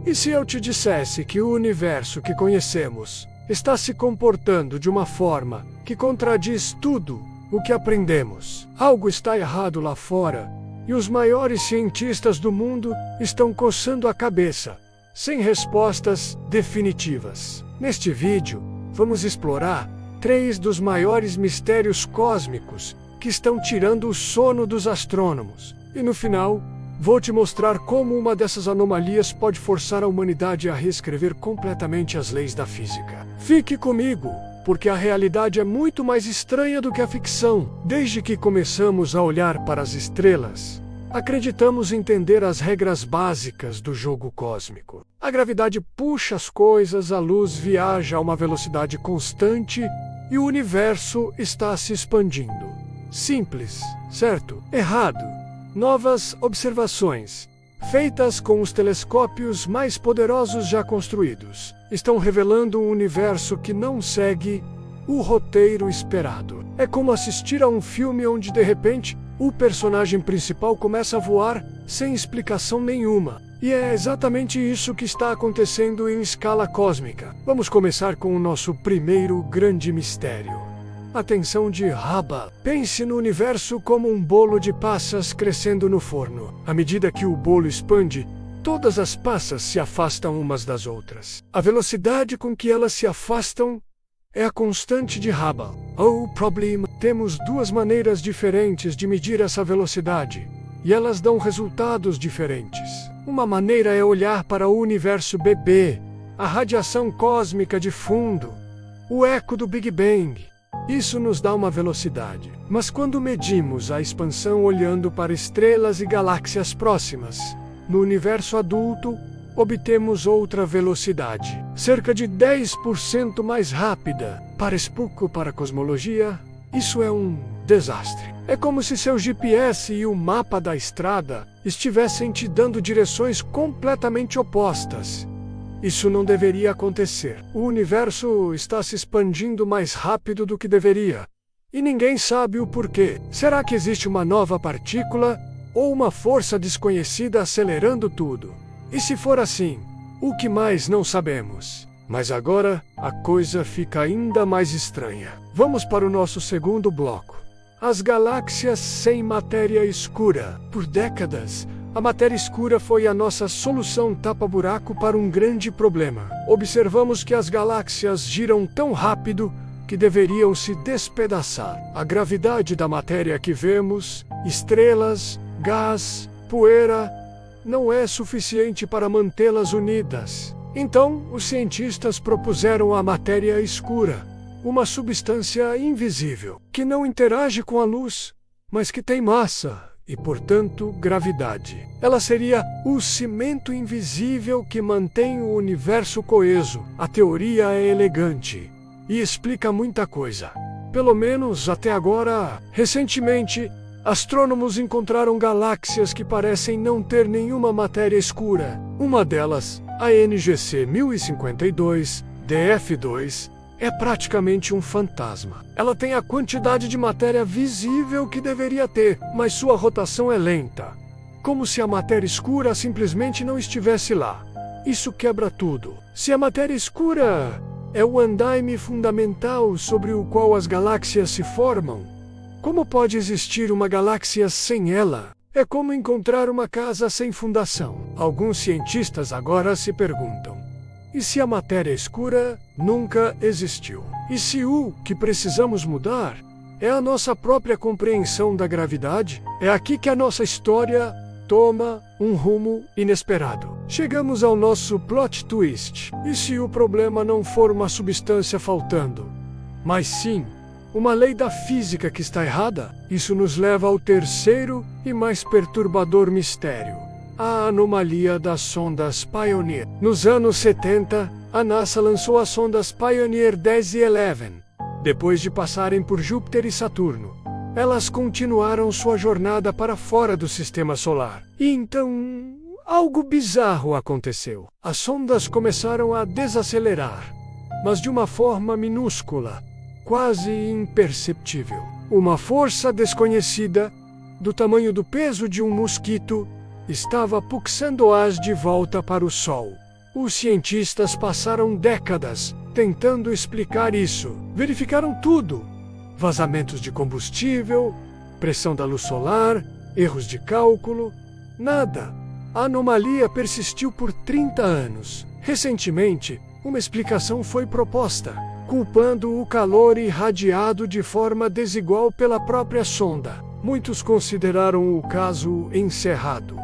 E se eu te dissesse que o universo que conhecemos está se comportando de uma forma que contradiz tudo o que aprendemos? Algo está errado lá fora, e os maiores cientistas do mundo estão coçando a cabeça, sem respostas definitivas. Neste vídeo, vamos explorar 3 dos maiores mistérios cósmicos que estão tirando o sono dos astrônomos. E no final, vou te mostrar como uma dessas anomalias pode forçar a humanidade a reescrever completamente as leis da física. Fique comigo, porque a realidade é muito mais estranha do que a ficção. Desde que começamos a olhar para as estrelas, acreditamos entender as regras básicas do jogo cósmico. A gravidade puxa as coisas, a luz viaja a uma velocidade constante e o universo está se expandindo. Simples, certo? Errado. Novas observações, feitas com os telescópios mais poderosos já construídos, estão revelando um universo que não segue o roteiro esperado. É como assistir a um filme onde, de repente, o personagem principal começa a voar sem explicação nenhuma. E é exatamente isso que está acontecendo em escala cósmica. Vamos começar com o nosso primeiro grande mistério. A tensão de Hubble. Pense no universo como um bolo de passas crescendo no forno. À medida que o bolo expande, todas as passas se afastam umas das outras. A velocidade com que elas se afastam é a constante de Hubble. O problema: temos 2 maneiras diferentes de medir essa velocidade, e elas dão resultados diferentes. Uma maneira é olhar para o universo bebê, a radiação cósmica de fundo, o eco do Big Bang. Isso nos dá uma velocidade. Mas quando medimos a expansão olhando para estrelas e galáxias próximas, no universo adulto, obtemos outra velocidade, cerca de 10% mais rápida. Parece pouco para a cosmologia? Isso é um desastre. É como se seu GPS e o mapa da estrada estivessem te dando direções completamente opostas. Isso não deveria acontecer. O universo está se expandindo mais rápido do que deveria, e ninguém sabe o porquê. Será que existe uma nova partícula ou uma força desconhecida acelerando tudo? E se for assim, o que mais não sabemos? Mas agora a coisa fica ainda mais estranha. Vamos para o nosso segundo bloco. As galáxias sem matéria escura. Por décadas, a matéria escura foi a nossa solução tapa-buraco para um grande problema. Observamos que as galáxias giram tão rápido que deveriam se despedaçar. A gravidade da matéria que vemos, estrelas, gás, poeira, não é suficiente para mantê-las unidas. Então, os cientistas propuseram a matéria escura, uma substância invisível, que não interage com a luz, mas que tem massa e, portanto, gravidade. Ela seria o cimento invisível que mantém o universo coeso. A teoria é elegante e explica muita coisa. Pelo menos até agora. Recentemente, astrônomos encontraram galáxias que parecem não ter nenhuma matéria escura. Uma delas, a NGC 1052 DF2, é praticamente um fantasma. Ela tem a quantidade de matéria visível que deveria ter, mas sua rotação é lenta, como se a matéria escura simplesmente não estivesse lá. Isso quebra tudo. Se a matéria escura é o andaime fundamental sobre o qual as galáxias se formam, como pode existir uma galáxia sem ela? É como encontrar uma casa sem fundação. Alguns cientistas agora se perguntam: e se a matéria escura nunca existiu? E se o que precisamos mudar é a nossa própria compreensão da gravidade? É aqui que a nossa história toma um rumo inesperado. Chegamos ao nosso plot twist. E se o problema não for uma substância faltando, mas sim uma lei da física que está errada? Isso nos leva ao terceiro e mais perturbador mistério: a anomalia das sondas Pioneer. Nos anos 70, a NASA lançou as sondas Pioneer 10 e 11. Depois de passarem por Júpiter e Saturno, elas continuaram sua jornada para fora do Sistema Solar. E então, algo bizarro aconteceu. As sondas começaram a desacelerar, mas de uma forma minúscula, quase imperceptível. Uma força desconhecida, do tamanho do peso de um mosquito, estava puxando-as de volta para o Sol. Os cientistas passaram décadas tentando explicar isso. Verificaram tudo: vazamentos de combustível, pressão da luz solar, erros de cálculo. Nada. A anomalia persistiu por 30 anos. Recentemente, uma explicação foi proposta, culpando o calor irradiado de forma desigual pela própria sonda. Muitos consideraram o caso encerrado.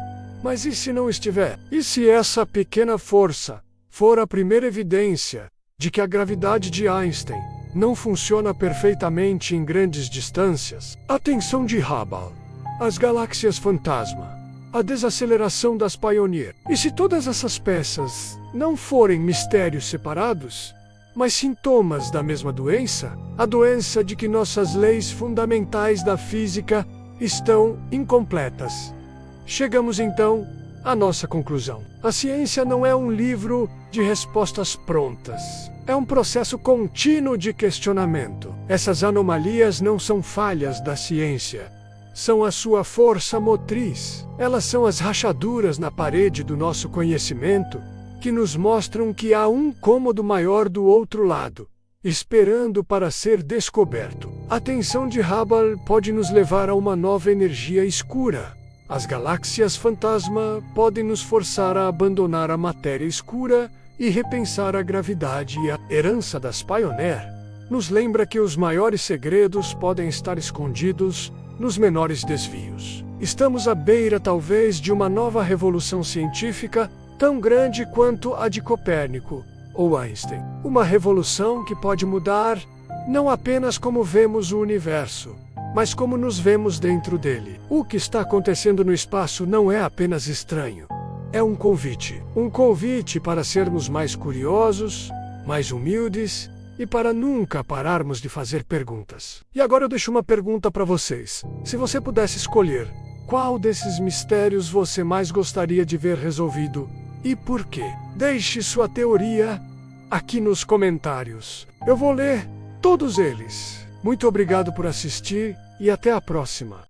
Mas e se não estiver? E se essa pequena força for a primeira evidência de que a gravidade de Einstein não funciona perfeitamente em grandes distâncias? A tensão de Hubble, as galáxias fantasma, a desaceleração das Pioneer. E se todas essas peças não forem mistérios separados, mas sintomas da mesma doença, a doença de que nossas leis fundamentais da física estão incompletas? Chegamos então à nossa conclusão. A ciência não é um livro de respostas prontas. É um processo contínuo de questionamento. Essas anomalias não são falhas da ciência. São a sua força motriz. Elas são as rachaduras na parede do nosso conhecimento que nos mostram que há um cômodo maior do outro lado, esperando para ser descoberto. A tensão de Hubble pode nos levar a uma nova energia escura. As galáxias fantasma podem nos forçar a abandonar a matéria escura e repensar a gravidade. E a herança das Pioneer nos lembra que os maiores segredos podem estar escondidos nos menores desvios. Estamos à beira, talvez, de uma nova revolução científica tão grande quanto a de Copérnico ou Einstein. Uma revolução que pode mudar não apenas como vemos o universo, mas como nos vemos dentro dele. O que está acontecendo no espaço não é apenas estranho. É um convite. Um convite para sermos mais curiosos, mais humildes e para nunca pararmos de fazer perguntas. E agora eu deixo uma pergunta para vocês. Se você pudesse escolher, qual desses mistérios você mais gostaria de ver resolvido e por quê? Deixe sua teoria aqui nos comentários. Eu vou ler todos eles. Muito obrigado por assistir e até a próxima.